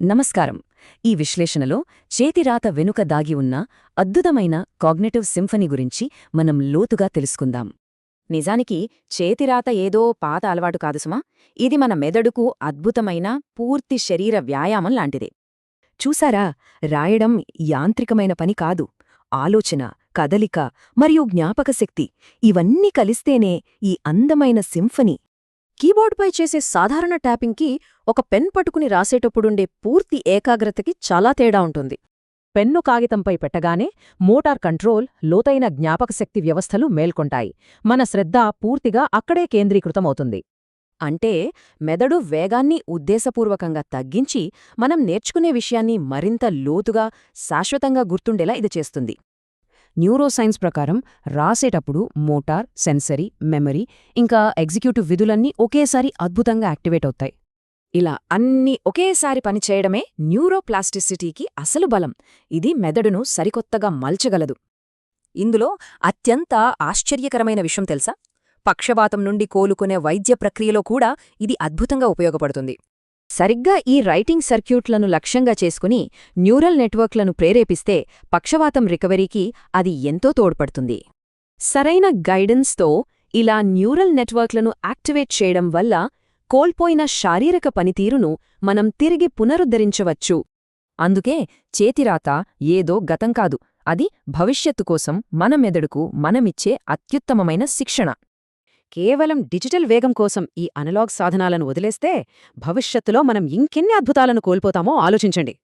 నమస్కారం. ఈ విశ్లేషణలో చేతిరాత వెనుక దాగి ఉన్న అద్భుతమైన కాగ్నిటివ్ సింఫనీ గురించి మనం లోతుగా తెలుసుకుందాం. నిజానికి చేతిరాత ఏదో పాత అలవాటు కాదు సుమా, ఇది మన మెదడుకు అద్భుతమైన పూర్తి శరీర వ్యాయామం లాంటిదే. చూసారా, రాయడం యాంత్రికమైన పని కాదు. ఆలోచన, కదలిక మరియు జ్ఞాపకశక్తి ఇవన్నీ కలిస్తేనే ఈ అందమైన సింఫనీ. కీబోర్డ్పై చేసే సాధారణ ట్యాపింగ్కి ఒక పెన్ పట్టుకుని రాసేటప్పుడుండే పూర్తి ఏకాగ్రతకి చాలా తేడా ఉంటుంది. పెన్ను కాగితంపై పెట్టగానే మోటార్ కంట్రోల్, లోతైన జ్ఞాపకశక్తి వ్యవస్థలు మేల్కొంటాయి. మన శ్రద్ధ పూర్తిగా అక్కడే కేంద్రీకృతమవుతుంది. అంటే మెదడు వేగాన్ని ఉద్దేశపూర్వకంగా తగ్గించి మనం నేర్చుకునే విషయాన్ని మరింత లోతుగా, శాశ్వతంగా గుర్తుండేలా ఇది చేస్తుంది. న్యూరోసైన్స్ ప్రకారం రాసేటప్పుడు మోటార్, సెన్సరీ, మెమరీ ఇంకా ఎగ్జిక్యూటివ్ విధులన్నీ ఒకేసారి అద్భుతంగా యాక్టివేట్ అవుతాయి. ఇలా అన్నీ ఒకేసారి పనిచేయడమే న్యూరోప్లాస్టిసిటీకి అసలు బలం. ఇది మెదడును సరికొత్తగా మల్చగలదు. ఇందులో అత్యంత ఆశ్చర్యకరమైన విషయం తెలుసా? పక్షవాతం నుండి కోలుకునే వైద్య ప్రక్రియలో కూడా ఇది అద్భుతంగా ఉపయోగపడుతుంది. సరిగ్గా ఈ రైటింగ్ సర్క్యూట్లను లక్ష్యంగా చేసుకుని న్యూరల్ నెట్వర్క్లను ప్రేరేపిస్తే పక్షవాతం రికవరీకి అది ఎంతో తోడ్పడుతుంది. సరైన గైడెన్స్తో ఇలా న్యూరల్ నెట్వర్క్లను యాక్టివేట్ చేయడం వల్ల కోల్పోయిన శారీరక పనితీరును మనం తిరిగి పునరుద్ధరించవచ్చు. అందుకే చేతిరాత ఏదో గతం కాదు, అది భవిష్యత్తు కోసం మన మెదడుకు మనమిచ్చే అత్యుత్తమమైన శిక్షణ. కేవలం డిజిటల్ వేగం కోసం ఈ అనలాగ్ సాధనాలను వదిలేస్తే భవిష్యత్తులో మనం ఇంకెన్ని అద్భుతాలను కోల్పోతామో ఆలోచించండి.